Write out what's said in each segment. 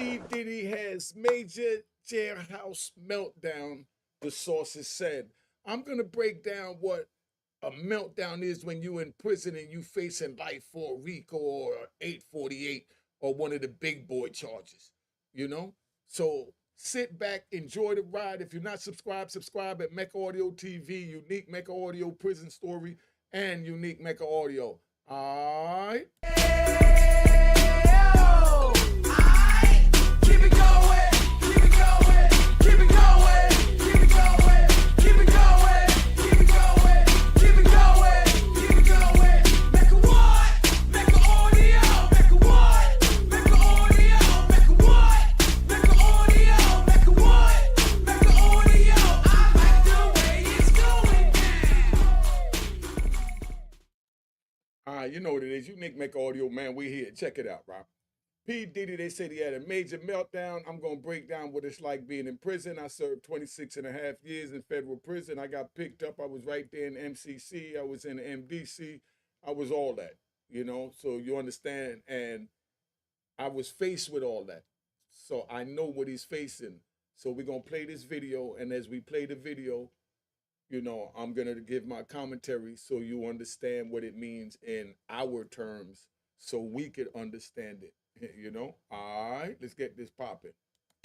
P Diddy has major jailhouse meltdown, the sources said. I'm going to break down what a meltdown is when you in prison and you facing life for RICO or 848 or one of the big boy charges, you know? So sit back, enjoy the ride. If you're not subscribed, subscribe at Mecca Audio TV, Unique Mecca Audio Prison Story, and Unique Mecca Audio. All right? You know what it is. Unique Mecca Audio, man. We here. Check it out, Rob. P Diddy, they said he had a major meltdown. I'm going to break down what it's like being in prison. I served 26 and a half years in federal prison. I got picked up. I was right there in MCC. I was in MDC. I was all that, you know, so you understand. And I was faced with all that. So I know what he's facing. So we're going to play this video. And as we play the video, you know, I'm going to give my commentary so you understand what it means in our terms so we could understand it, you know? All right, let's get this popping.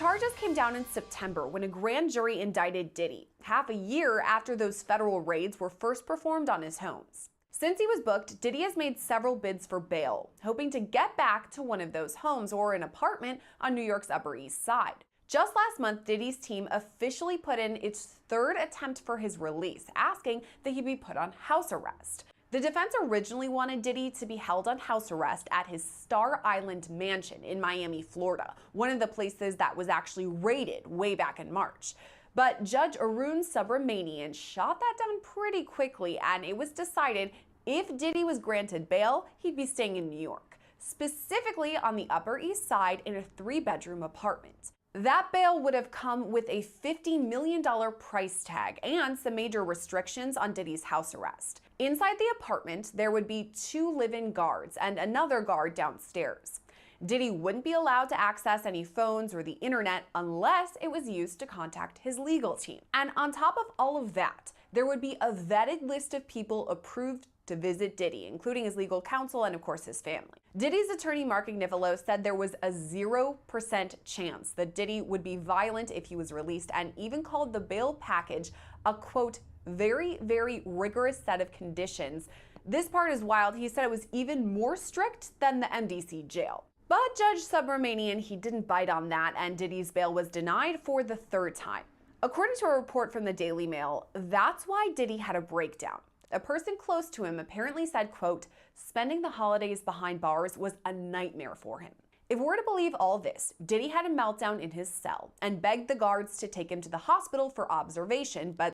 Charges came down in September when a grand jury indicted Diddy, half a year after those federal raids were first performed on his homes. Since he was booked, Diddy has made several bids for bail, hoping to get back to one of those homes or an apartment on New York's Upper East Side. Just last month, Diddy's team officially put in its third attempt for his release, asking that he be put on house arrest. The defense originally wanted Diddy to be held on house arrest at his Star Island mansion in Miami, Florida, one of the places that was actually raided way back in March. But Judge Arun Subramanian shot that down pretty quickly, and it was decided if Diddy was granted bail, he'd be staying in New York, specifically on the Upper East Side in a 3-bedroom apartment. That bail would have come with a $50 million price tag and some major restrictions on Diddy's house arrest. Inside the apartment, there would be 2 live-in guards and another guard downstairs. Diddy wouldn't be allowed to access any phones or the internet unless it was used to contact his legal team. And on top of all of that, there would be a vetted list of people approved to visit Diddy, including his legal counsel and, of course, his family. Diddy's attorney, Mark Agnifilo, said there was a 0% chance that Diddy would be violent if he was released, and even called the bail package a, quote, very, very rigorous set of conditions. This part is wild. He said it was even more strict than the MDC jail. But Judge Subramanian, he didn't bite on that, and Diddy's bail was denied for the 3rd time. According to a report from the Daily Mail, that's why Diddy had a breakdown. A person close to him apparently said, quote, spending the holidays behind bars was a nightmare for him. If we're to believe all this, Diddy had a meltdown in his cell and begged the guards to take him to the hospital for observation, but...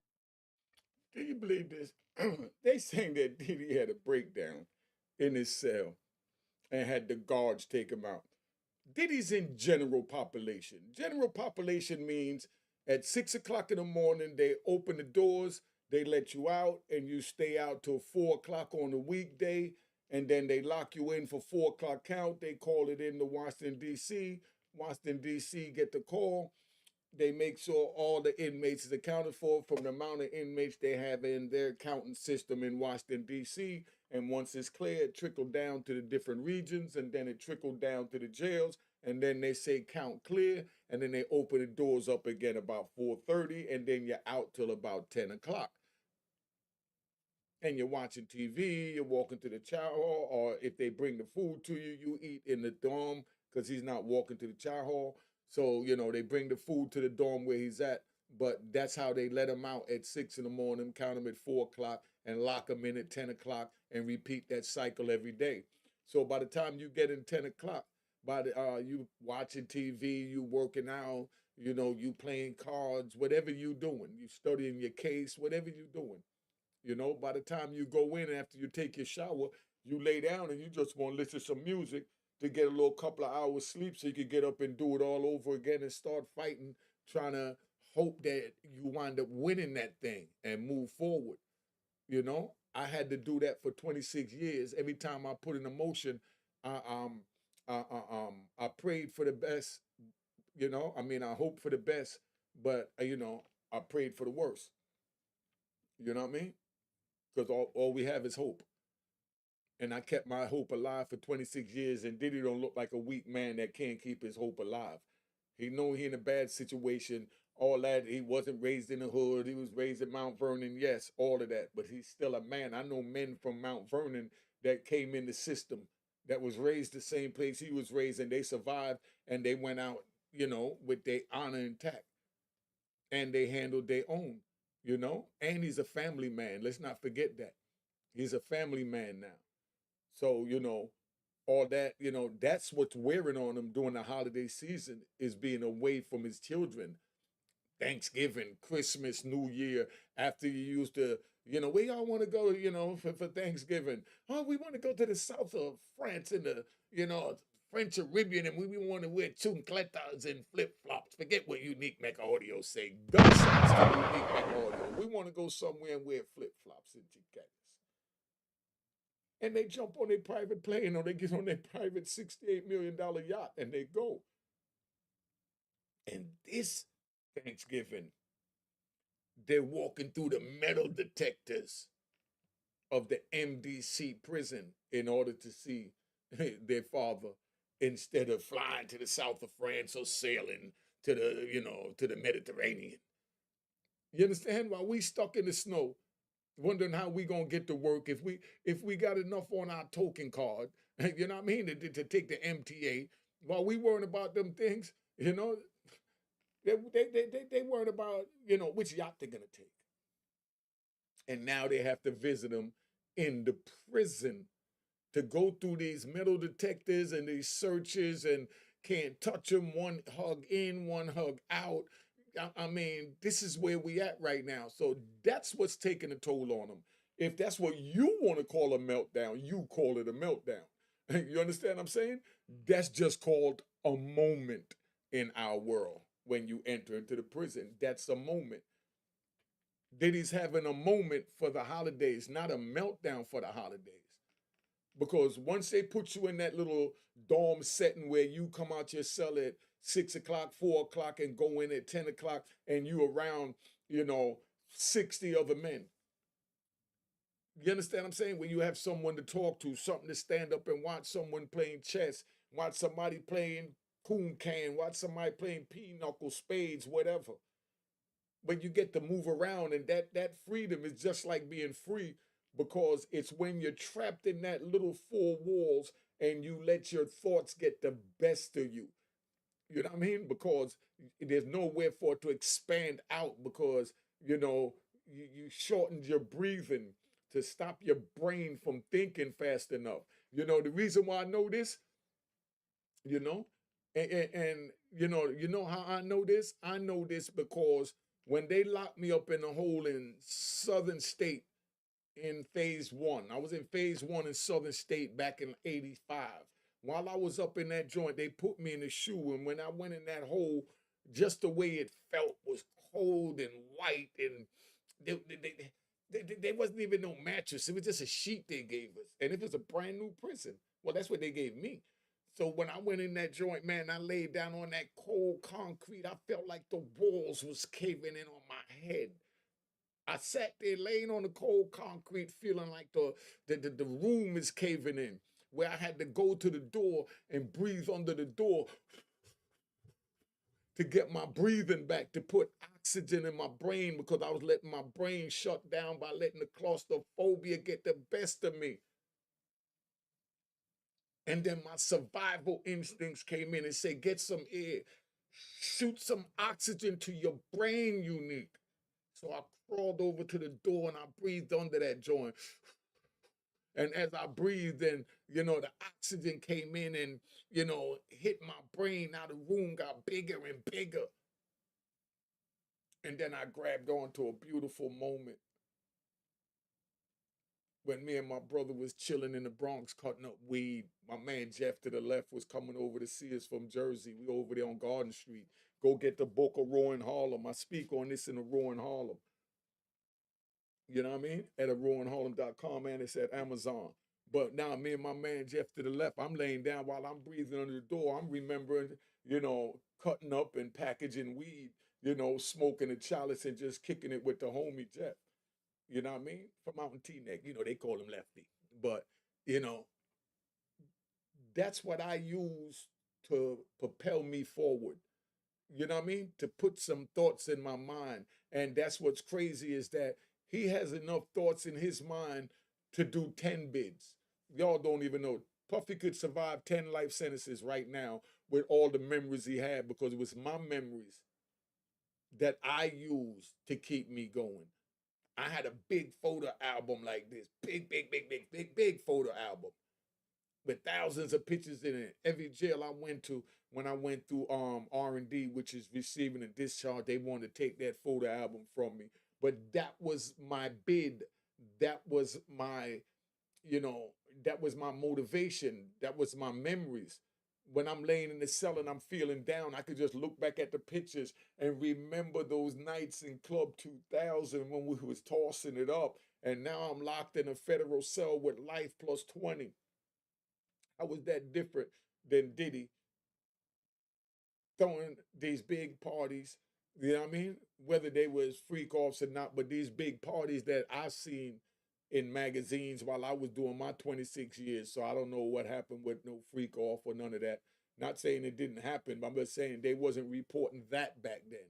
Can you believe this? They saying that Diddy had a breakdown in his cell and had the guards take him out. Diddy's in general population. General population means at 6 o'clock in the morning, they open the doors, they let you out, and you stay out till 4 o'clock on a weekday, and then they lock you in for 4 o'clock count. They call it in to Washington, D.C. Washington, D.C. get the call. They make sure all the inmates is accounted for from the amount of inmates they have in their accounting system in Washington, D.C. And once it's clear, it trickled down to the different regions, and then it trickled down to the jails, and then they say count clear, and then they open the doors up again about 4:30, and then you're out till about 10 o'clock. And you're watching TV, you're walking to the chow hall, or if they bring the food to you, you eat in the dorm because he's not walking to the chow hall. So, you know, they bring the food to the dorm where he's at, but that's how they let him out at 6 in the morning, count him at 4 o'clock, and lock him in at 10 o'clock, and repeat that cycle every day. So by the time you get in 10 o'clock, you watching TV, you working out, you know, you playing cards, whatever you doing, you studying your case, whatever you doing. You know, by the time you go in after you take your shower, you lay down and you just want to listen to some music to get a little couple of hours sleep so you can get up and do it all over again and start fighting, trying to hope that you wind up winning that thing and move forward. You know, I had to do that for 26 years. Every time I put in a motion, I prayed for the best You know, I mean, I hope for the best, but you know, I prayed for the worst. You know what I mean? Because all we have is hope. And I kept my hope alive for 26 years, and Diddy don't look like a weak man that can't keep his hope alive. He know he in a bad situation, all that. He wasn't raised in the hood. He was raised in Mount Vernon, yes, all of that. But he's still a man. I know men from Mount Vernon that came in the system that was raised the same place he was raised, and they survived and they went out, you know, with their honor intact, and they handled their own, you know. And he's a family man. Let's not forget that. He's a family man now. So, you know, all that, you know, that's what's wearing on him during the holiday season is being away from his children. Thanksgiving, Christmas, New Year, after you used to, you know, where y'all want to go, you know, for Thanksgiving? Oh, we want to go to the south of France in the, you know, French Caribbean, and we want to wear chancletas and flip flops. Forget what Unique Mecca Audio say. Gunshots to Unique Mecca Audio. We want to go somewhere and wear flip flops and chancletas. And they jump on their private plane or they get on their private $68 million yacht and they go. And this Thanksgiving, they're walking through the metal detectors of the MDC prison in order to see their father instead of flying to the south of France or sailing to the, you know, to the Mediterranean. You understand? While we stuck in the snow, wondering how we gonna get to work if we got enough on our token card, you know what I mean, to take the MTA. While we worrying about them things, you know, they worried about, you know, which yacht they're gonna take. And now they have to visit them in the prison to go through these metal detectors and these searches and can't touch them. One hug in, one hug out. I mean, this is where we at right now. So that's what's taking a toll on them. If that's what you want to call a meltdown, you call it a meltdown. You understand what I'm saying? That's just called a moment in our world when you enter into the prison. That's a moment. Diddy's having a moment for the holidays, not a meltdown for the holidays. Because once they put you in that little dorm setting where you come out your cell at 6 o'clock, 4 o'clock, and go in at 10 o'clock, and you around, you know, 60 other men. You understand what I'm saying? When you have someone to talk to, something to stand up and watch, someone playing chess, watch somebody playing coon can, watch somebody playing pinochle, spades, whatever. But you get to move around, and that freedom is just like being free, because it's when you're trapped in that little four walls and you let your thoughts get the best of you. You know what I mean? Because there's nowhere for it to expand out, because, you know, you shortened your breathing to stop your brain from thinking fast enough. You know, the reason why I know this, you know, and you know how I know this? I know this because when they locked me up in a hole in Southern State in phase one. I was in phase one in Southern State back in '85. While I was up in that joint, they put me in the shoe. And when I went in that hole, just the way it felt was cold and white. And there wasn't even no mattress. It was just a sheet they gave us. And it was a brand new prison. Well, that's what they gave me. So when I went in that joint, man, I laid down on that cold concrete. I felt like the walls was caving in on my head. I sat there laying on the cold concrete, feeling like the room is caving in, where I had to go to the door and breathe under the door to get my breathing back, to put oxygen in my brain, because I was letting my brain shut down by letting the claustrophobia get the best of me. And then my survival instincts came in and said, get some air, shoot some oxygen to your brain, Unique. So I crawled over to the door and I breathed under that joint. And as I breathed in, you know, the oxygen came in and, you know, hit my brain. Now the room got bigger and bigger. And then I grabbed onto a beautiful moment when me and my brother was chilling in the Bronx cutting up weed. My man Jeff to the left was coming over to see us from Jersey. We over there on Garden Street. Go get the book of Roaring Harlem. I speak on this in the Roaring Harlem. You know what I mean? At roaringharlem.com, and it's at Amazon. But now me and my man Jeff to the left, I'm laying down while I'm breathing under the door. I'm remembering, cutting up and packaging weed, smoking a chalice and just kicking it with the homie Jeff. You know what I mean? From out in T-Neck, they call him Lefty. But, you know, that's what I use to propel me forward. You know what I mean? To put some thoughts in my mind. And that's what's crazy is that he has enough thoughts in his mind to do 10 bids. Y'all don't even know. Puffy could survive 10 life sentences right now with all the memories he had because it was my memories that I used to keep me going. I had a big photo album like this. Big photo album with thousands of pictures in it. Every jail I went to, when I went through R&D, which is receiving a discharge, they wanted to take that photo album from me. But that was my bid. That was my, that was my motivation. That was my memories. When I'm laying in the cell and I'm feeling down, I could just look back at the pictures and remember those nights in Club 2000 when we was tossing it up. And now I'm locked in a federal cell with life plus 20. How was that different than Diddy throwing these big parties? You know what I mean? Whether they was freak offs or not, but these big parties that I seen in magazines while I was doing my 26 years. So I don't know what happened with no freak off or none of that. Not saying it didn't happen, but I'm just saying they wasn't reporting that back then.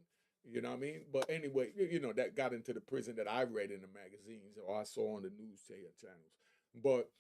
You know what I mean? But anyway, that got into the prison that I read in the magazines or I saw on the news channels. But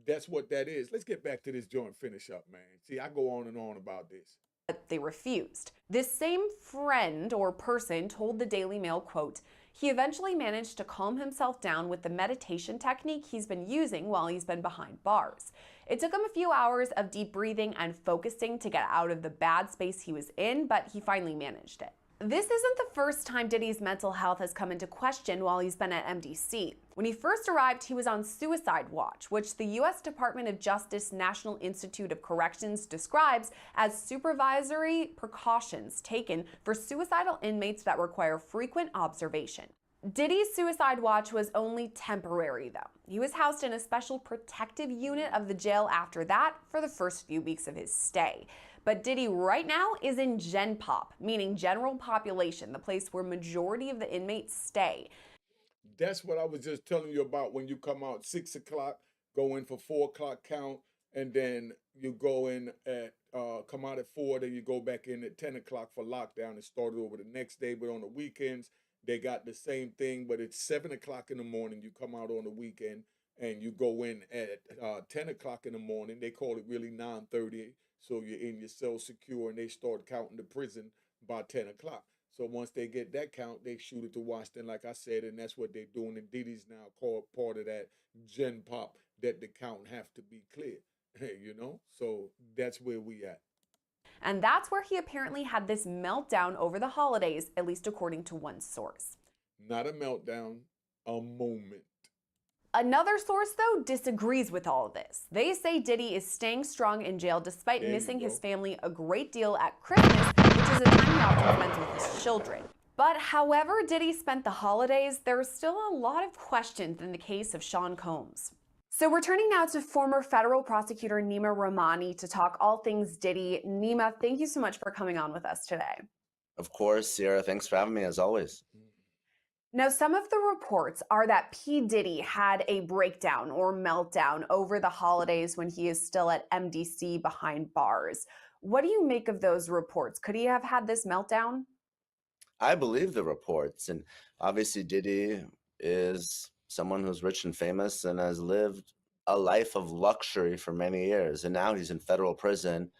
that's what that is. Let's get back to this joint finish up, man. See, I go on and on about this. But they refused. This same friend or person told the Daily Mail, quote, he eventually managed to calm himself down with the meditation technique he's been using while he's been behind bars. It took him a few hours of deep breathing and focusing to get out of the bad space he was in, but he finally managed it. This isn't the first time Diddy's mental health has come into question while he's been at MDC. When he first arrived, he was on suicide watch, which the U.S. Department of Justice National Institute of Corrections describes as supervisory precautions taken for suicidal inmates that require frequent observation. Diddy's suicide watch was only temporary, though. He was housed in a special protective unit of the jail after that for the first few weeks of his stay. But Diddy right now is in Gen Pop, meaning general population, the place where majority of the inmates stay. That's what I was just telling you about when you come out 6 o'clock, go in for 4 o'clock count, and then you go in at, come out at 4, then you go back in at 10 o'clock for lockdown and start it over the next day. But on the weekends, they got the same thing, but it's 7 o'clock in the morning. You come out on the weekend and you go in at 10 o'clock in the morning. They call it really 9:30. So you're in your cell secure and they start counting the prison by 10 o'clock. So once they get that count, they shoot it to Washington, like I said, and that's what they're doing. And Diddy's now called part of that Gen Pop that the count have to be clear, So that's where we at. And that's where he apparently had this meltdown over the holidays, at least according to one source. Not a meltdown, a moment. Another source, though, disagrees with all of this. They say Diddy is staying strong in jail despite missing his family a great deal at Christmas, which is a time he often spends with his children. But however Diddy spent the holidays, there are still a lot of questions in the case of Sean Combs. So we're turning now to former federal prosecutor Nima Rahmani to talk all things Diddy. Nima, thank you so much for coming on with us today. Of course, Sierra. Thanks for having me, as always. Now, some of the reports are that P Diddy had a breakdown or meltdown over the holidays when he is still at MDC behind bars. What do you make of those reports? Could he have had this meltdown? I believe the reports. And obviously, Diddy is someone who's rich and famous and has lived a life of luxury for many years. And now he's in federal prison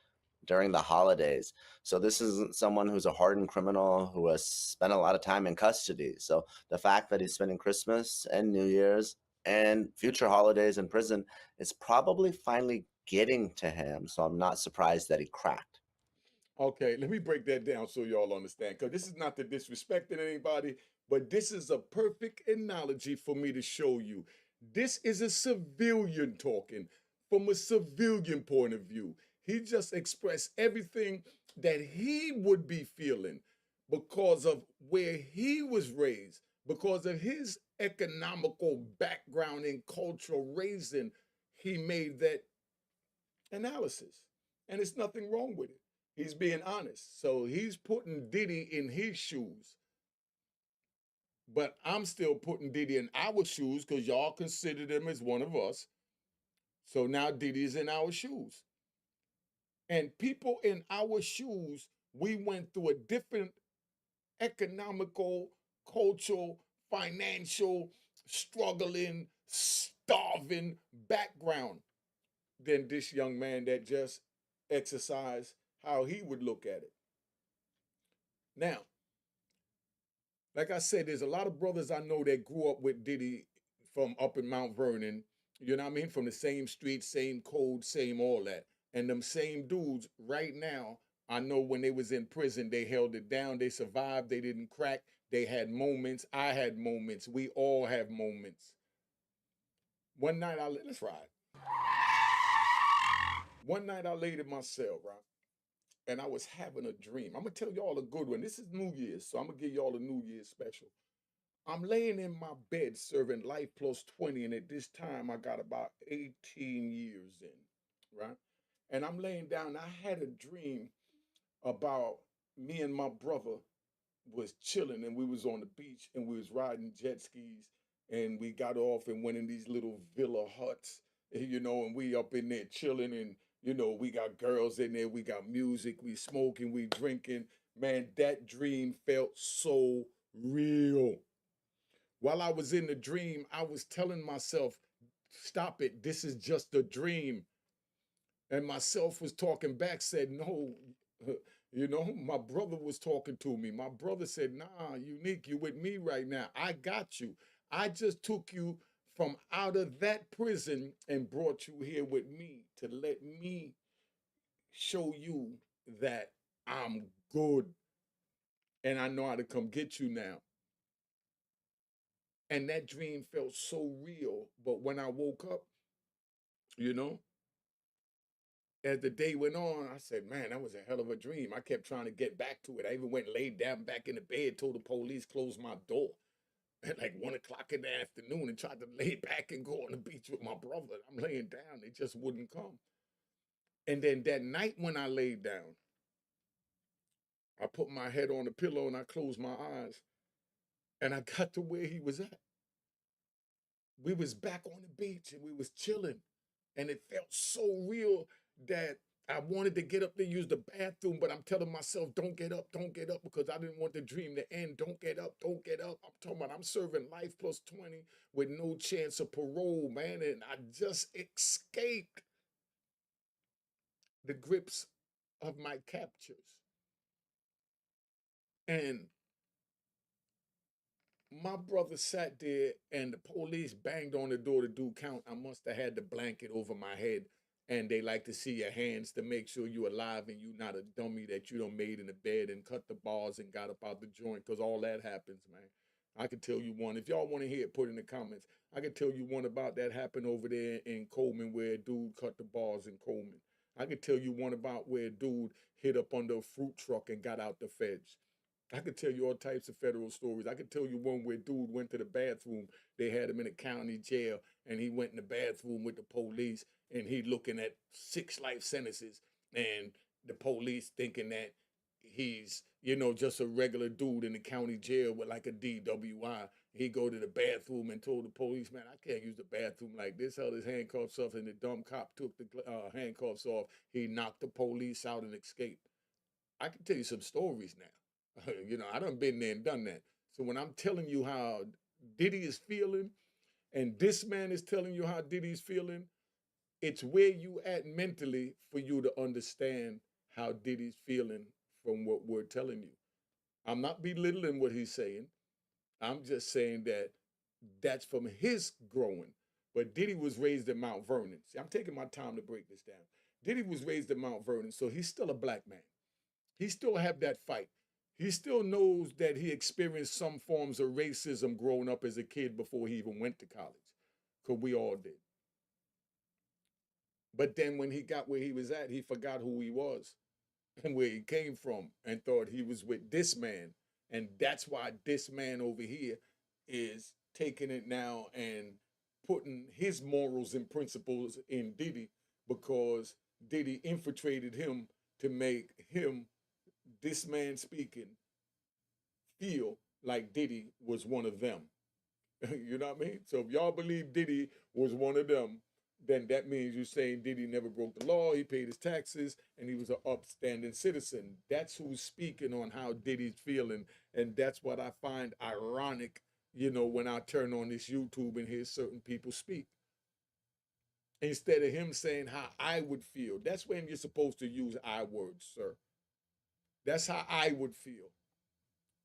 during the holidays. So this isn't someone who's a hardened criminal who has spent a lot of time in custody. So the fact that he's spending Christmas and New Year's and future holidays in prison is probably finally getting to him. So I'm not surprised that he cracked. Okay, let me break that down so y'all understand, because this is not to disrespect anybody, but this is a perfect analogy for me to show you. This is a civilian talking from a civilian point of view. He just expressed everything that he would be feeling because of where he was raised, because of his economical background and cultural raising. he made that analysis. And it's nothing wrong with it. He's being honest. So he's putting Diddy in his shoes. But I'm still putting Diddy in our shoes because y'all consider him as one of us. So now Diddy's in our shoes. And people in our shoes, we went through a different economical, cultural, financial, struggling, starving background than this young man that just exercised how he would look at it. Now, like I said, there's a lot of brothers I know that grew up with Diddy from up in Mount Vernon, you know what I mean? From the same street, same code, same all that. And them same dudes right now, I know when they was in prison, they held it down, they survived, they didn't crack, they had moments, I had moments, we all have moments. One night let's ride. One night I laid in my cell, right? And I was having a dream. I'm gonna tell y'all a good one. This is New Year's, so I'm gonna give y'all a New Year's special. I'm laying in my bed serving life plus 20, and at this time I got about 18 years in, right? And I'm laying down. I had a dream about me and my brother was chilling, and we was on the beach, and we was riding jet skis, and we got off and went in these little villa huts, and we up in there chilling, and we got girls in there, we got music, we smoking, we drinking. Man, that dream felt so real. While I was in the dream, I was telling myself, stop it, this is just a dream. And myself was talking back, said, no, my brother was talking to me. My brother said, nah, Unique, you with me right now. I got you. I just took you from out of that prison and brought you here with me to let me show you that I'm good and I know how to come get you now. And that dream felt so real. But when I woke up, you know, as the day went on, I said, man, that was a hell of a dream. I kept trying to get back to it. I even went and laid down back in the bed, told the police close my door at like 1 o'clock in the afternoon and tried to lay back and go on the beach with my brother. I'm laying down. They just wouldn't come. And then that night when I laid down, I put my head on the pillow and I closed my eyes and I got to where he was at. We was back on the beach and we was chilling. And it felt so real that I wanted to get up there, use the bathroom, but I'm telling myself, don't get up, because I didn't want the dream to end. Don't get up, don't get up. I'm talking about I'm serving life plus 20 with no chance of parole, man. And I just escaped the grips of my captors. And my brother sat there and the police banged on the door to do count. I must have had the blanket over my head and they like to see your hands to make sure you're alive and you're not a dummy that you done made in the bed and cut the bars and got up out the joint, because all that happens, man. I can tell you one. If y'all want to hear it, put in the comments. I can tell you one about that happened over there in Coleman where a dude cut the bars in Coleman. I can tell you one about where a dude hid up under a fruit truck and got out the feds. I could tell you all types of federal stories. I could tell you one where dude went to the bathroom. They had him in a county jail, and he went in the bathroom with the police, and he looking at 6 life sentences, and the police thinking that he's, just a regular dude in the county jail with like a DWI. He go to the bathroom and told the police, man, I can't use the bathroom like this. Held his handcuffs off, and the dumb cop took the handcuffs off. He knocked the police out and escaped. I can tell you some stories now. I done been there and done that. So when I'm telling you how Diddy is feeling, and this man is telling you how Diddy's feeling, it's where you at mentally for you to understand how Diddy's feeling from what we're telling you. I'm not belittling what he's saying. I'm just saying that that's from his growing. But Diddy was raised in Mount Vernon. See, I'm taking my time to break this down. Diddy was raised in Mount Vernon, so he's still a black man. He still have that fight. He still knows that he experienced some forms of racism growing up as a kid before he even went to college, because we all did. But then when he got where he was at, he forgot who he was and where he came from and thought he was with this man. And that's why this man over here is taking it now and putting his morals and principles in Diddy because Diddy infiltrated him to make him, this man speaking, feel like Diddy was one of them. You know what I mean? So if y'all believe Diddy was one of them, then that means you're saying Diddy never broke the law, he paid his taxes, and he was an upstanding citizen. That's who's speaking on how Diddy's feeling, and that's what I find ironic, when I turn on this YouTube and hear certain people speak. Instead of him saying how I would feel. That's when you're supposed to use I words, sir. That's how I would feel.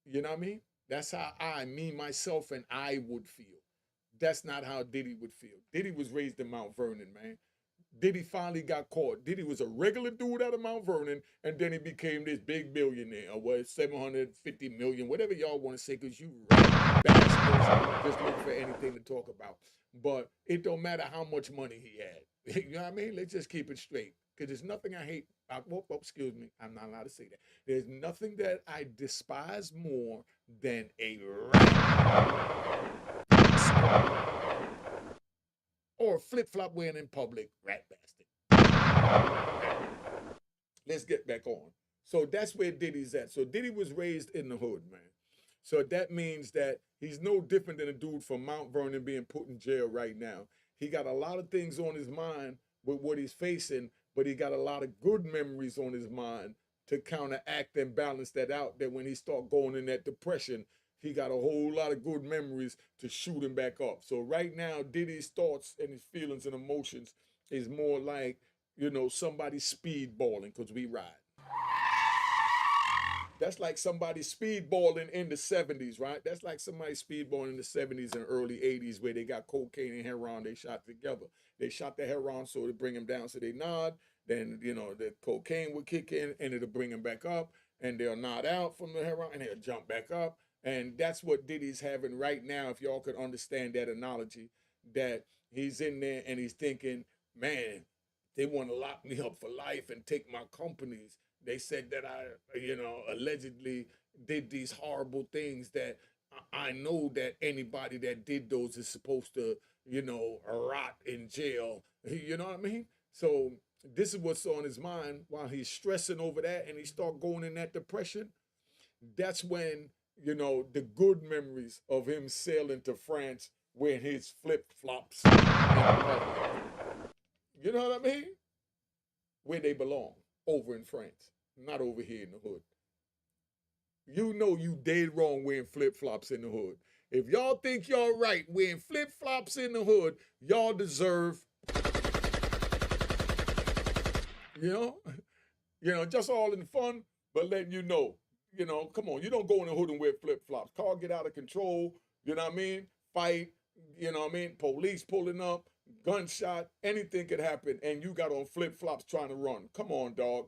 You know what I mean? That's how me, myself, and I would feel. That's not how Diddy would feel. Diddy was raised in Mount Vernon, man. Diddy finally got caught. Diddy was a regular dude out of Mount Vernon, and then he became this big billionaire, or what, 750 million, whatever y'all want to say, because you bastards just look for anything to talk about. But it don't matter how much money he had. You know what I mean? Let's just keep it straight. Because there's nothing I hate. Excuse me. I'm not allowed to say that. There's nothing that I despise more than a rat or a flip-flop wearing in public rat bastard. Let's get back on. So that's where Diddy's at. So Diddy was raised in the hood, man. So that means that he's no different than a dude from Mount Vernon being put in jail right now. He got a lot of things on his mind with what he's facing, but he got a lot of good memories on his mind to counteract and balance that out, that when he start going in that depression, he got a whole lot of good memories to shoot him back up. So right now, Diddy's thoughts and his feelings and emotions is more like, somebody speedballing because we ride. That's like somebody speedballing in the 70s, right? That's like somebody speedballing in the 70s and early 80s where they got cocaine and heroin they shot together. They shot the heroin so to bring them down so they nod. Then, the cocaine would kick in and it'll bring them back up. And they'll nod out from the heroin and they'll jump back up. And that's what Diddy's having right now, if y'all could understand that analogy, that he's in there and he's thinking, man, they want to lock me up for life and take my companies. They said that I, allegedly did these horrible things that I know that anybody that did those is supposed to, rot in jail. You know what I mean? So this is what's on his mind while he's stressing over that and he start going in that depression. That's when, the good memories of him sailing to France wearing his flip-flops in public. You know what I mean? Where they belong, over in France, not over here in the hood. You dead wrong wearing flip-flops in the hood. If y'all think y'all right wearing flip-flops in the hood, y'all deserve, just all in fun, but letting you know, come on, you don't go in the hood and wear flip-flops. Car get out of control, you know what I mean? Fight, you know what I mean? Police pulling up, gunshot, anything could happen, and you got on flip-flops trying to run. Come on, dog.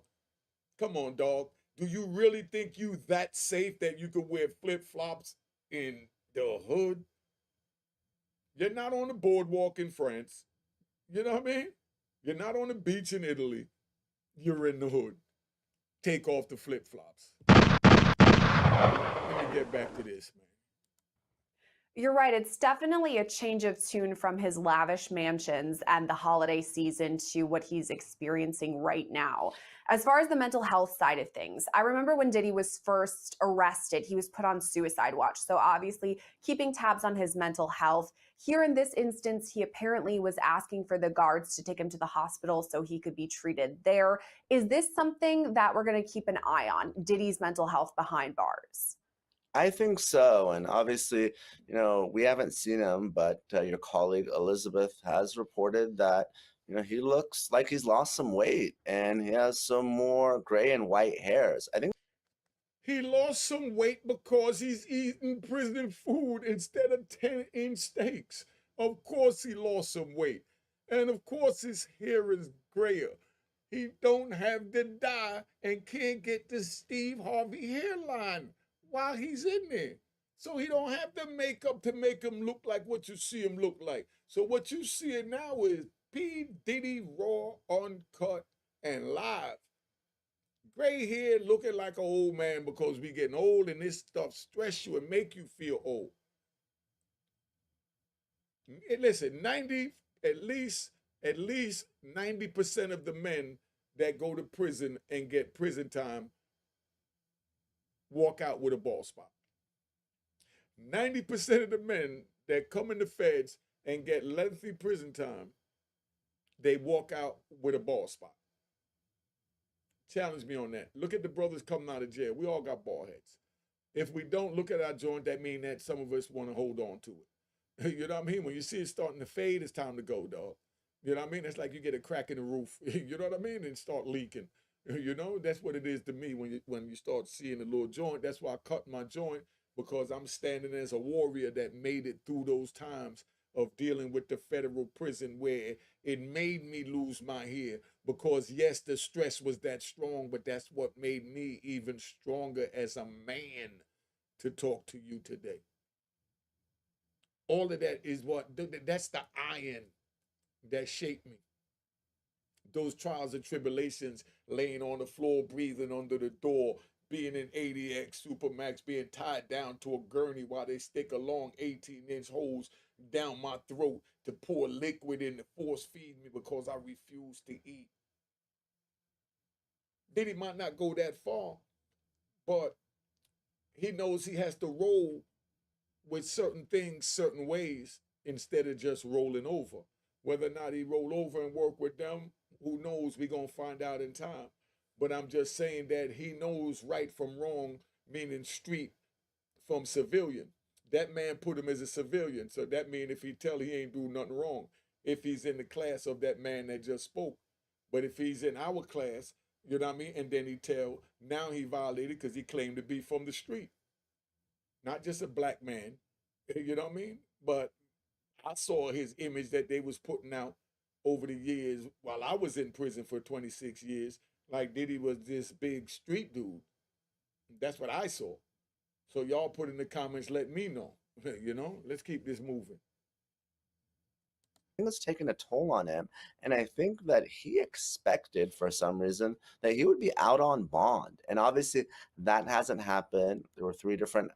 Come on, dog. Do you really think you that safe that you could wear flip-flops in the hood? You're not on the boardwalk in France. You know what I mean? You're not on the beach in Italy. You're in the hood. Take off the flip-flops. Let me get back to this, man. You're right. It's definitely a change of tune from his lavish mansions and the holiday season to what he's experiencing right now. As far as the mental health side of things, I remember when Diddy was first arrested, he was put on suicide watch. So obviously keeping tabs on his mental health. Here in this instance, he apparently was asking for the guards to take him to the hospital so he could be treated there. Is this something that we're going to keep an eye on, Diddy's mental health behind bars? I think so. And obviously, we haven't seen him, but your colleague Elizabeth has reported that, he looks like he's lost some weight and he has some more gray and white hairs. I think he lost some weight because he's eating prison food instead of 10-inch steaks. Of course he lost some weight. And of course his hair is grayer. He don't have the dye and can't get the Steve Harvey hairline while he's in there. So he don't have the makeup to make him look like what you see him look like. So what you see now is P Diddy raw, uncut, and live. Gray hair looking like an old man because we getting old and this stuff stress you and make you feel old. Listen, 90, at least 90% of the men that go to prison and get prison time walk out with a ball spot. 90% of the men that come in the feds and get lengthy prison time, they walk out with a ball spot. Challenge me on that. Look at the brothers coming out of jail. We all got ball heads. If we don't look at our joint, that means that some of us want to hold on to it. You know what I mean? When you see it starting to fade, it's time to go, dog. You know what I mean? It's like you get a crack in the roof. You know what I mean? And start leaking. You know, that's what it is to me when you start seeing a little joint. That's why I cut my joint, because I'm standing as a warrior that made it through those times of dealing with the federal prison where it made me lose my hair. Because yes, the stress was that strong, but that's what made me even stronger as a man to talk to you today. All of that is that's the iron that shaped me. Those trials and tribulations, laying on the floor, breathing under the door, being in 80X Supermax, being tied down to a gurney while they stick a long 18-inch hose down my throat to pour liquid in to force feed me because I refuse to eat. Diddy might not go that far, but he knows he has to roll with certain things certain ways instead of just rolling over. Whether or not he roll over and work with them, who knows? We're going to find out in time. But I'm just saying that he knows right from wrong, meaning street from civilian. That man put him as a civilian. So that means if he tell he ain't do nothing wrong, if he's in the class of that man that just spoke. But if he's in our class, you know what I mean? And then he tell, now he violated because he claimed to be from the street. Not just a black man, you know what I mean? But I saw his image that they was putting out over the years while I was in prison for 26 years, like Diddy was this big street dude. That's what I saw. So y'all put in the comments, let me know. You know, let's keep this moving. It's taken a toll on him. And I think that he expected, for some reason, that he would be out on bond. And obviously, that hasn't happened. There were 3 different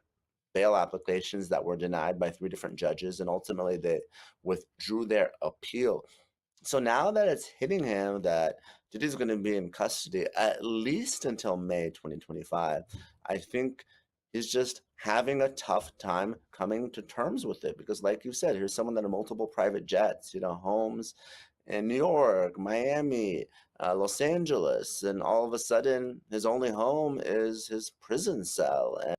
bail applications that were denied by 3 different judges, and ultimately they withdrew their appeal. So now that it's hitting him that Diddy's going to be in custody at least until May 2025, I think he's just having a tough time coming to terms with it. Because like you said, here's someone that had multiple private jets, homes in New York, Miami, Los Angeles, and all of a sudden his only home is his prison cell. And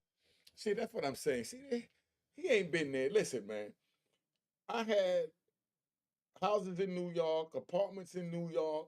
See, that's what I'm saying. See, he ain't been there. Listen, man, I had houses in New York, apartments in New York,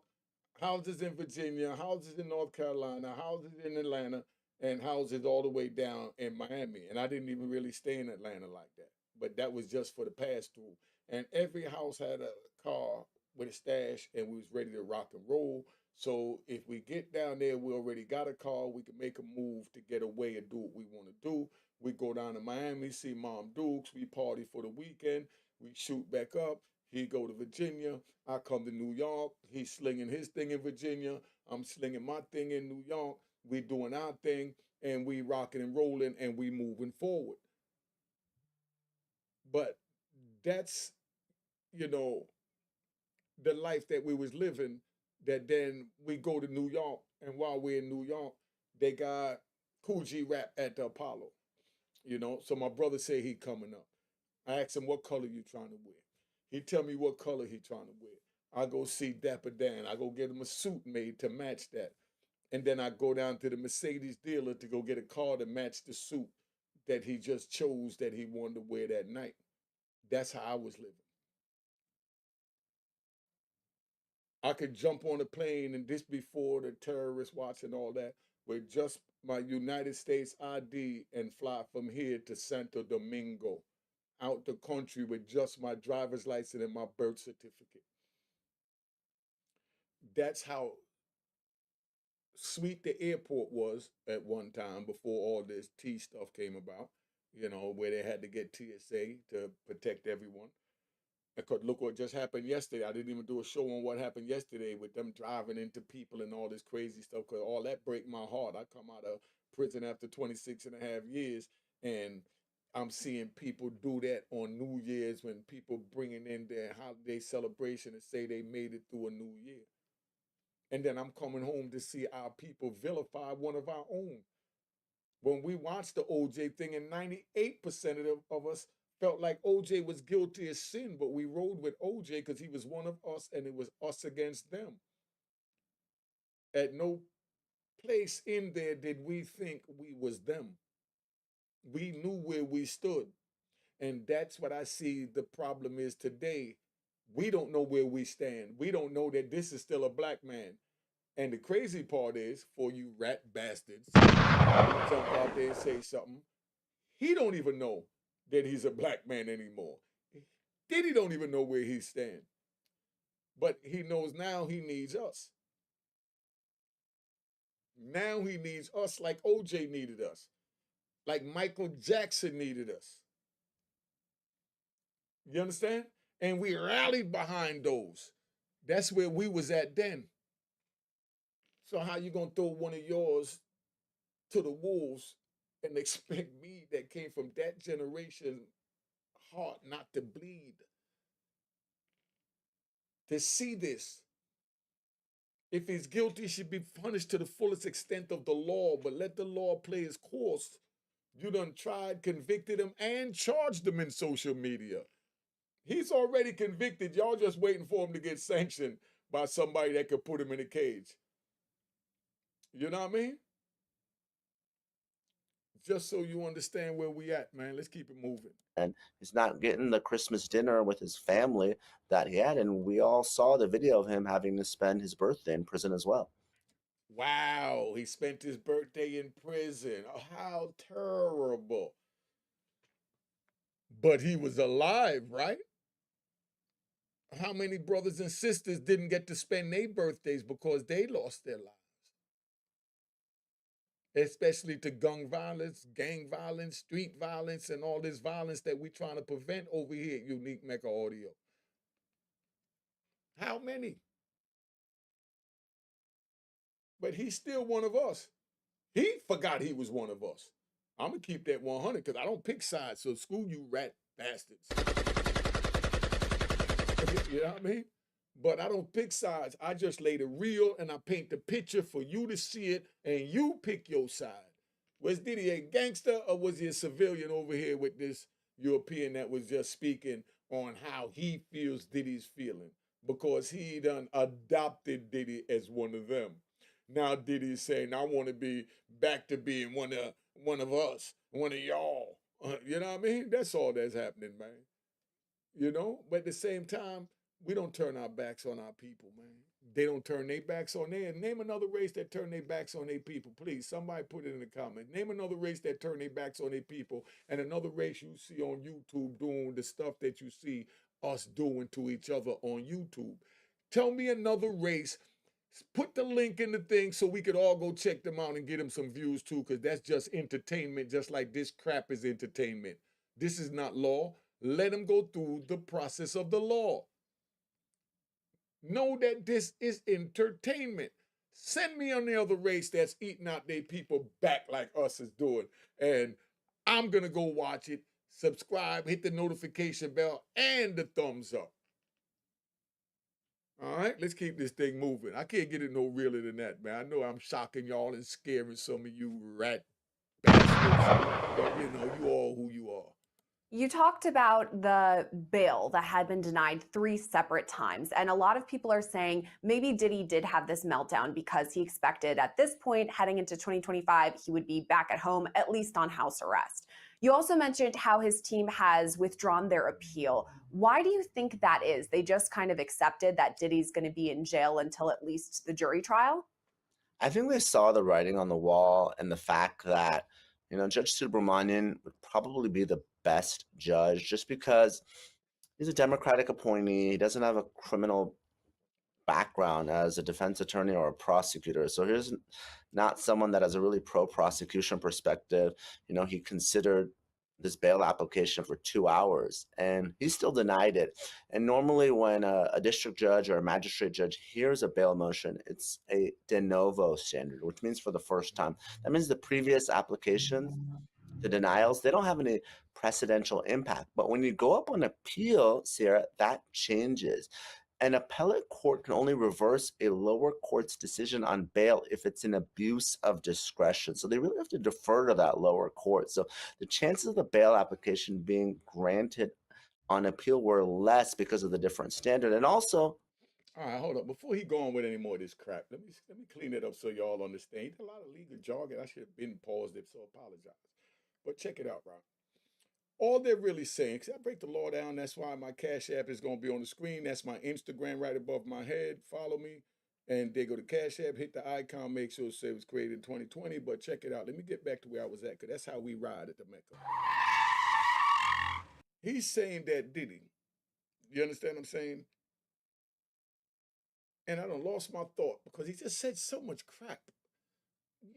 houses in Virginia, houses in North Carolina, houses in Atlanta, and houses all the way down in Miami. And I didn't even really stay in Atlanta like that. But that was just for the pass through. And every house had a car with a stash, and we was ready to rock and roll. So if we get down there, we already got a car. We can make a move to get away and do what we want to do. We go down to Miami, see Mom Dukes. We party for the weekend. We shoot back up. He go to Virginia. I come to New York. He's slinging his thing in Virginia. I'm slinging my thing in New York. We doing our thing, and we rocking and rolling, and we moving forward. But that's, you know, the life that we was living. That then we go to New York, and while we're in New York, they got Cool G rap at the Apollo. So my brother said he coming up. I asked him what color you trying to wear. He tell me what color he trying to wear. I go see Dapper Dan. I go get him a suit made to match that. And then I go down to the Mercedes dealer to go get a car to match the suit that he just chose that he wanted to wear that night. That's how I was living. I could jump on a plane, and this before the terrorist watch and all that, with just my United States ID and fly from here to Santo Domingo, out the country with just my driver's license and my birth certificate. That's how sweet the airport was at one time before all this T stuff came about, where they had to get TSA to protect everyone. Because look what just happened yesterday. I didn't even do a show on what happened yesterday with them driving into people and all this crazy stuff, because all that break my heart. I come out of prison after 26 and a half years, and I'm seeing people do that on New Year's when people bringing in their holiday celebration and say they made it through a new year. And then I'm coming home to see our people vilify one of our own. When we watched the OJ thing, and 98% of us felt like OJ was guilty of sin, but we rode with OJ because he was one of us and it was us against them. At no place in there did we think we was them. We knew where we stood. And that's what I see the problem is today. We don't know where we stand. We don't know that this is still a black man. And the crazy part is, for you rat bastards, jump out there and say something, he don't even know that he's a black man anymore. Diddy don't even know where he stand. But he knows now he needs us. Now he needs us like OJ needed us, like Michael Jackson needed us. You understand? And we rallied behind those. That's where we was at then. So how you gonna throw one of yours to the wolves and expect me that came from that generation heart not to bleed? To see this. If he's guilty, he should be punished to the fullest extent of the law, but let the law play its course. You done tried, convicted him, and charged him in social media. He's already convicted. Y'all just waiting for him to get sanctioned by somebody that could put him in a cage. You know what I mean? Just so you understand where we at, man. Let's keep it moving. And he's not getting the Christmas dinner with his family that he had. And we all saw the video of him having to spend his birthday in prison as well. Wow, he spent his birthday in prison. Oh, how terrible. But he was alive, right? How many brothers and sisters didn't get to spend their birthdays because they lost their lives? Especially to gang violence, street violence, and all this violence that we're trying to prevent over here at Unique Mecca Audio. How many? But he's still one of us. He forgot he was one of us. I'm going to keep that 100 because I don't pick sides, so screw you rat bastards. You know what I mean? But I don't pick sides. I just lay the real and I paint the picture for you to see it and you pick your side. Was Diddy a gangster or was he a civilian over here with this European that was just speaking on how he feels Diddy's feeling? Because he done adopted Diddy as one of them. Now Diddy's saying, I want to be back to being one of us, one of y'all. You know what I mean? That's all that's happening, man. You know? But at the same time, we don't turn our backs on our people, man. They don't turn their backs on theirs. Name another race that turn their backs on their people. Please, somebody put it in the comments. Name another race that turn their backs on their people and another race you see on YouTube doing the stuff that you see us doing to each other on YouTube. Tell me another race. Put the link in the thing so we could all go check them out and get them some views too, because that's just entertainment, just like this crap is entertainment. This is not law. Let them go through the process of the law. Know that this is entertainment. Send me on the other race that's eating out their people back like us is doing. And I'm going to go watch it, subscribe, hit the notification bell, and the thumbs up. All right, let's keep this thing moving. I can't get it no realer than that, man. I know I'm shocking y'all and scaring some of you rat bastards, but you know, you all who you are. You talked about the bail that had been denied 3 separate times, and a lot of people are saying maybe Diddy did have this meltdown because he expected at this point, heading into 2025, he would be back at home, at least on house arrest. You also mentioned how his team has withdrawn their appeal. Why do you think that is? They just kind of accepted that Diddy's going to be in jail until at least the jury trial? I think they saw the writing on the wall and the fact that, Judge Subramanian would probably be the best judge just because he's a Democratic appointee. He doesn't have a criminal background as a defense attorney or a prosecutor. So here's not someone that has a really pro-prosecution perspective. He considered this bail application for 2 hours and he still denied it. And normally when a district judge or a magistrate judge hears a bail motion, it's a de novo standard, which means for the first time. That means the previous applications The denials, they don't have any precedential impact. But when you go up on appeal, Sarah, that changes. An appellate court can only reverse a lower court's decision on bail if it's an abuse of discretion. So they really have to defer to that lower court. So the chances of the bail application being granted on appeal were less because of the different standard. And also, All right, hold up. Before he go on with any more of this crap, let me clean it up so y'all understand. A lot of legal jargon. I should have been paused it, so apologize. But check it out, Ron. All they're really saying, because I break the law down, that's why my Cash App is going to be on the screen. That's my Instagram right above my head. Follow me. And they go to Cash App, hit the icon, make sure it says it was created in 2020. But check it out. Let me get back to where I was at, because that's how we ride at the Mecca. He's saying that Diddy, you understand what I'm saying? And I done lost my thought because he just said so much crap.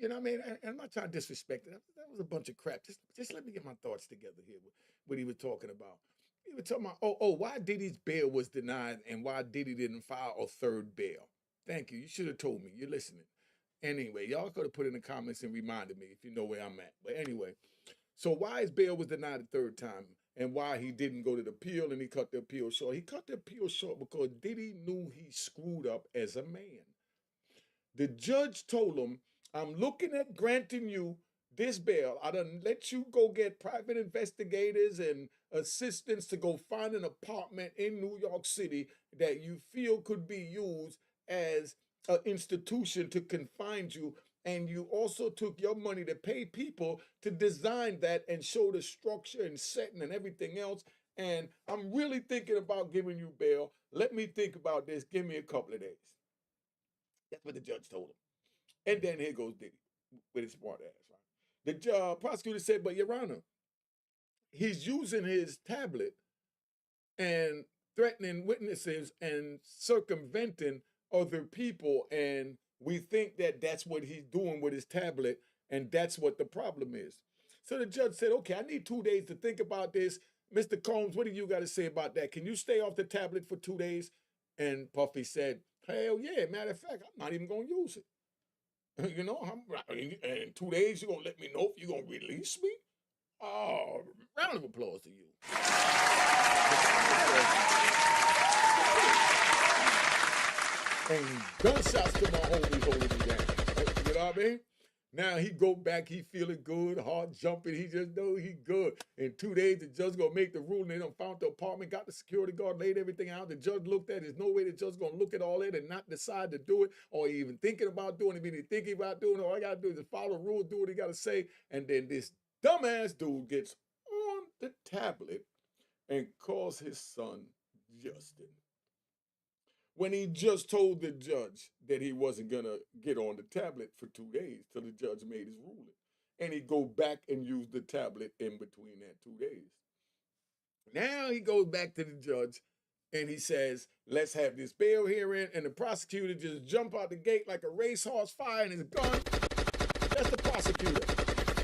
You know what I mean? And I'm not trying to disrespect it. That was a bunch of crap. Just let me get my thoughts together here with what he was talking about. He was talking about, why Diddy's bail was denied and why Diddy didn't file a third bail. Thank you. You should have told me. You're listening. Anyway, y'all could have put in the comments and reminded me if you know where I'm at. But anyway, so why his bail was denied a third time and why he didn't go to the appeal and he cut the appeal short. He cut the appeal short because Diddy knew he screwed up as a man. The judge told him, I'm looking at granting you this bail. I done let you go get private investigators and assistants to go find an apartment in New York City that you feel could be used as an institution to confine you. And you also took your money to pay people to design that and show the structure and setting and everything else. And I'm really thinking about giving you bail. Let me think about this. Give me a couple of days. That's what the judge told him. And then here goes Diddy with his smart ass. Right? The prosecutor said, but Your Honor, he's using his tablet and threatening witnesses and circumventing other people. And we think that that's what he's doing with his tablet. And that's what the problem is. So the judge said, okay, I need 2 days to think about this. Mr. Combs, what do you got to say about that? Can you stay off the tablet for 2 days? And Puffy said, hell yeah. Matter of fact, I'm not even going to use it. You know, in 2 days, you're going to let me know if you're going to release me? Oh, round of applause to you. And gunshots to my homie holding me down. You know what I mean? Now he go back, he feeling good, heart jumping, he just know he good. In 2 days, the judge gonna make the ruling. They done found the apartment, got the security guard, laid everything out. The judge looked at it. There's no way the judge gonna look at all that and not decide to do it or even thinking about doing it. Maybe thinking about doing it. All I gotta do is just follow the rules, do what he gotta say. And then this dumbass dude gets on the tablet and calls his son Justin, when he just told the judge that he wasn't gonna get on the tablet for 2 days till the judge made his ruling. And he go back and use the tablet in between that 2 days. Now he goes back to the judge and he says, let's have this bail hearing. And the prosecutor just jump out the gate like a racehorse firing his gun. That's the prosecutor.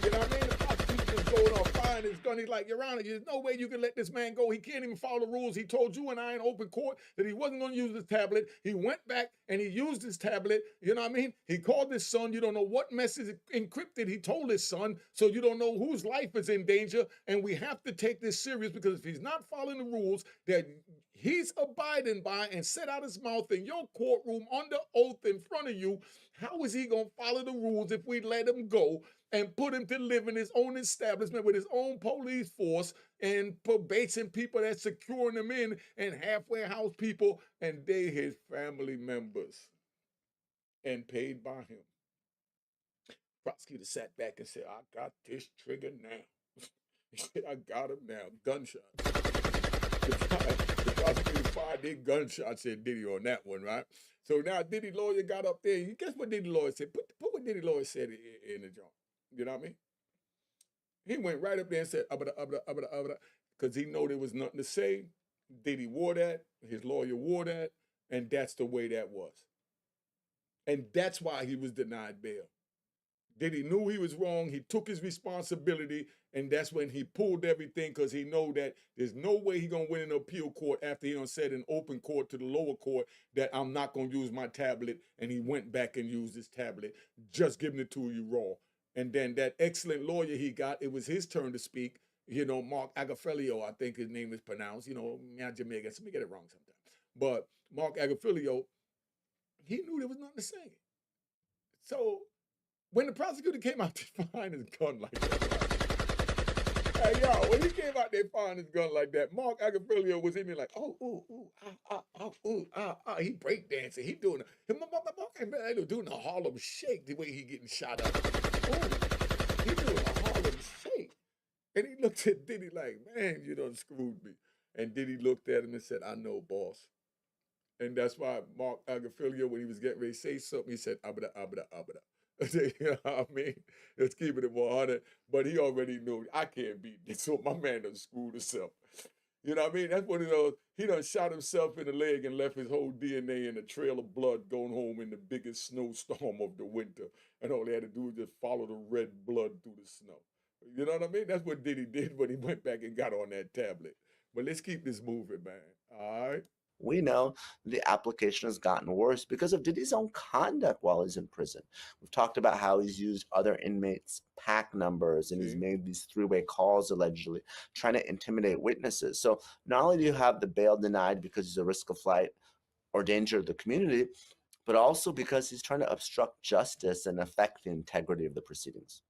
You know what I mean? The prosecutor just going off firing his gun. He's like, Your Honor, there's no way you can let this man go. He can't even follow the rules. He told you and I in open court that he wasn't going to use his tablet. He went back and he used his tablet. You know what I mean? He called his son. You don't know what message encrypted he told his son. So you don't know whose life is in danger. And we have to take this serious because if he's not following the rules that he's abiding by and set out his mouth in your courtroom under oath in front of you, how is he going to follow the rules if we let him go and put him to live in his own establishment with his own police force and probation people that's securing him in and halfway house people and they his family members and paid by him? Prosecutor sat back and said, I got this trigger now. He said, I got him now. Gunshots. The prosecutor fired their gunshots at Diddy on that one, right? So now Diddy lawyer got up there. Guess what Diddy lawyer said? Put what Diddy lawyer said in the joint. You know what I mean? He went right up there and said, because he know there was nothing to say. Diddy wore that. His lawyer wore that. And that's the way that was. And that's why he was denied bail. Diddy knew he was wrong. He took his responsibility, and that's when he pulled everything because he know that there's no way he gonna win in appeal court after he done said in open court to the lower court that I'm not gonna use my tablet, and he went back and used his tablet, just giving it to you raw. And then that excellent lawyer he got, it was his turn to speak. Mark Agafelio, I think his name is pronounced. Me and Jamaican, so me get it wrong sometimes. But Mark Agafelio, he knew there was nothing to say. So when the prosecutor came out to find his gun like that, hey yo, when he came out there find his gun like that, Mark Agafelio was in there like, oh, ooh, ooh, ooh, he breakdancing, he doing doing a Harlem Shake the way he getting shot up. Ooh, he doing a Harlem Shake. And he looked at Diddy like, man, you done screwed me. And Diddy looked at him and said, I know, boss. And that's why Mark Agafelio, when he was getting ready to say something, he said, abada, abada, abada. You know what I mean? Let's keep it at 100. But he already knew, I can't beat this. So my man done screwed himself. You know what I mean? That's one of those, he done shot himself in the leg and left his whole DNA in a trail of blood going home in the biggest snowstorm of the winter. And all he had to do was just follow the red blood through the snow. You know what I mean? That's what Diddy did when he went back and got on that tablet. But let's keep this moving, man. All right? We know the application has gotten worse because of Diddy's own conduct while he's in prison. We've talked about how he's used other inmates' pack numbers and he's made these three-way calls allegedly, trying to intimidate witnesses. So not only do you have the bail denied because he's a risk of flight or danger to the community, but also because he's trying to obstruct justice and affect the integrity of the proceedings.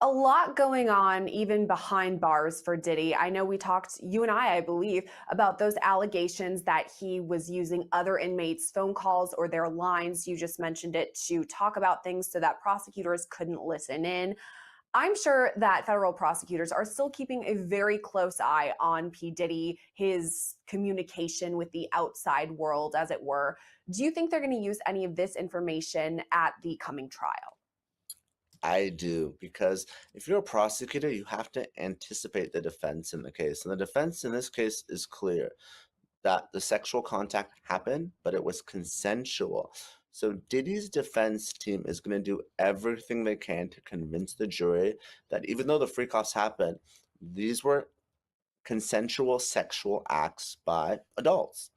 A lot going on even behind bars for Diddy. I know we talked, you and I believe, about those allegations that he was using other inmates' phone calls or their lines, you just mentioned it, to talk about things so that prosecutors couldn't listen in. I'm sure that federal prosecutors are still keeping a very close eye on P. Diddy, his communication with the outside world, as it were. Do you think they're going to use any of this information at the coming trial? I do, because if you're a prosecutor, you have to anticipate the defense in the case. And the defense in this case is clear that the sexual contact happened, but it was consensual. So Diddy's defense team is going to do everything they can to convince the jury that even though the freak-offs happened, these were consensual sexual acts by adults.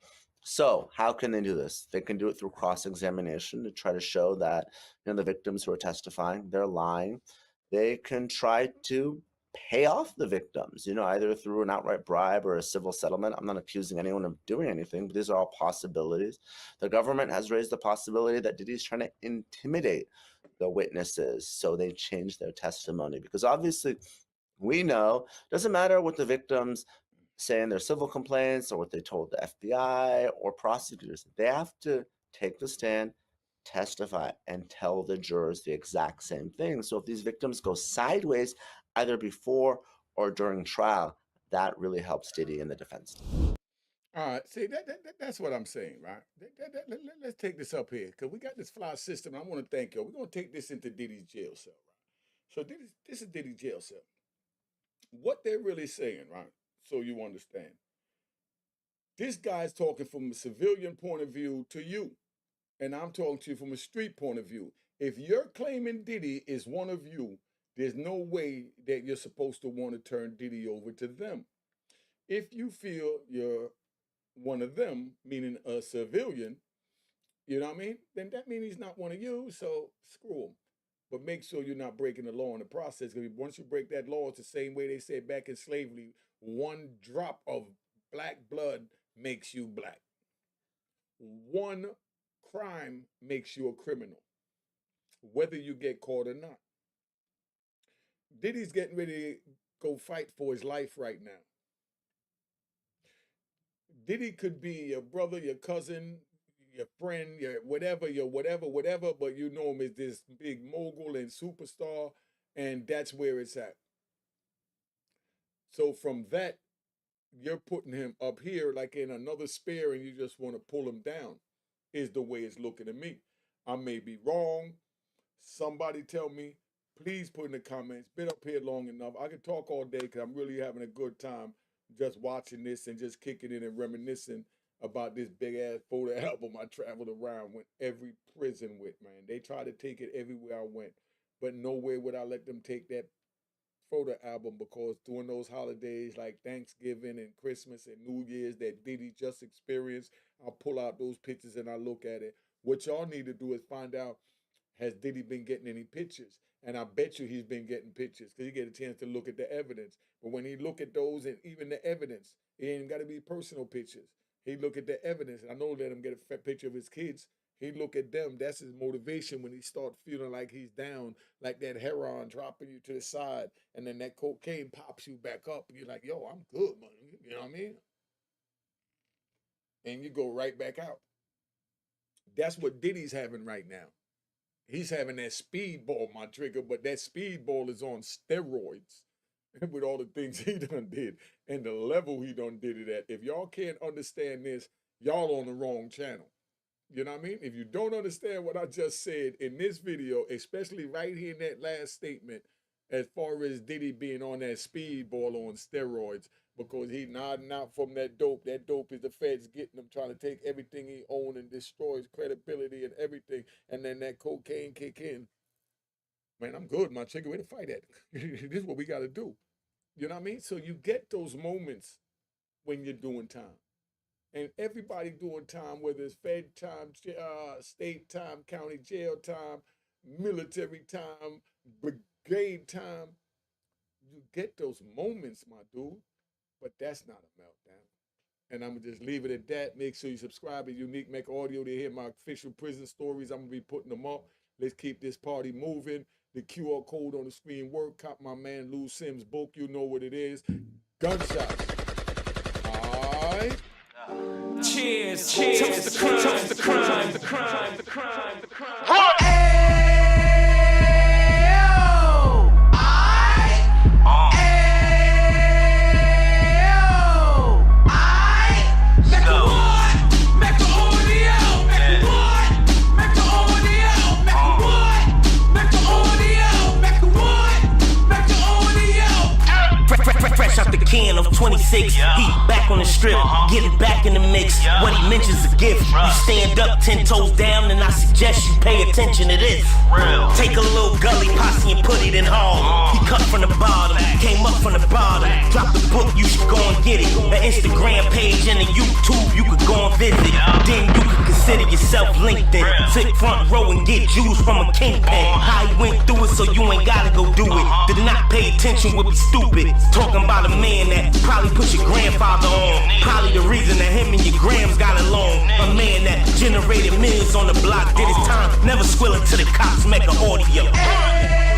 So how can they do this? They can do it through cross-examination to try to show that the victims who are testifying, they're lying. They can try to pay off the victims, either through an outright bribe or a civil settlement. I'm not accusing anyone of doing anything, but these are all possibilities. The government has raised the possibility that Diddy's trying to intimidate the witnesses so they change their testimony, because obviously we know it doesn't matter what the victims say in their civil complaints or what they told the FBI or prosecutors. They have to take the stand, testify, and tell the jurors the exact same thing. So if these victims go sideways, either before or during trial, that really helps Diddy and the defense team. All right, see that's what I'm saying, right? Let's take this up here because we got this fly system. I want to thank you. We're gonna take this into Diddy's jail cell, right? So this is Diddy's jail cell. What they're really saying, right? So you understand. This guy's talking from a civilian point of view to you, and I'm talking to you from a street point of view. If you're claiming Diddy is one of you, there's no way that you're supposed to want to turn Diddy over to them. If you feel you're one of them, meaning a civilian, you know what I mean? Then that means he's not one of you, so screw him. But make sure you're not breaking the law in the process. Because once you break that law, it's the same way they said back in slavery, one drop of black blood makes you black. One crime makes you a criminal, whether you get caught or not. Diddy's getting ready to go fight for his life right now. Diddy could be your brother, your cousin, your friend, your whatever, but you know him as this big mogul and superstar, and that's where it's at. So from that, you're putting him up here like in another sphere, and you just want to pull him down, is the way it's looking to me. I may be wrong. Somebody tell me, please put in the comments. Been up here long enough. I can talk all day because I'm really having a good time just watching this and just kicking it and reminiscing about this big ass photo album I traveled around, went every prison with, man. They tried to take it everywhere I went, but nowhere would I let them take that photo album, because during those holidays like Thanksgiving and Christmas and New Year's that Diddy just experienced, I'll pull out those pictures and I look at it. What y'all need to do is find out Has Diddy been getting any pictures? And I bet you he's been getting pictures because he get a chance to look at the evidence. But when he look at those and even the evidence, it ain't got to be personal pictures. He look at the evidence. I know let him get a picture of his kids. He look at them. That's his motivation when he start feeling like he's down, like that heroin dropping you to the side, and then that cocaine pops you back up, and you're like, yo, I'm good, man. You know what I mean? And you go right back out. That's what Diddy's having right now. He's having that speedball, my trigger, but that speedball is on steroids with all the things he done did and the level he done did it at. If y'all can't understand this, y'all on the wrong channel. You know what I mean? If you don't understand what I just said in this video, especially right here in that last statement, as far as Diddy being on that speedball on steroids, because he nodding out from that dope. That dope is the feds getting him, trying to take everything he owned and destroy his credibility and everything. And then that cocaine kick in. Man, I'm good, my chicken. Where to fight at? This is what we got to do. You know what I mean? So you get those moments when you're doing time. And everybody doing time, whether it's Fed time, state time, county jail time, military time, brigade time, you get those moments, my dude. But that's not a meltdown. And I'm going to just leave it at that. Make sure you subscribe to Unique Mecca Audio to hear my official prison stories. I'm going to be putting them up. Let's keep this party moving. The QR code on the screen work. Cop my man Lou Sims' book. You know what it is. Gunshots. All right. Cheers, cheers, toast the crime, toast the crime, the crime, the crime, the crime. Can of 26, he back on the strip, getting back in the mix. What he mentions a gift. You stand up 10 toes down, and I suggest you pay attention to this. Take a little gully posse and put it in hall. He cut from the bottom, came up from the bottom. Drop the book, you should go and get it. The Instagram page and the YouTube, you could go and visit. Then you could consider yourself LinkedIn. Sit front row and get Jews from a kingpin. How he went through it, so you ain't gotta go do it. Did not pay attention would be stupid. Talking about a man that probably put your grandfather on. Probably the reason that him and your grams got along. A man that generated millions on the block, did his time, never squilling to the cops, Mecca Audio.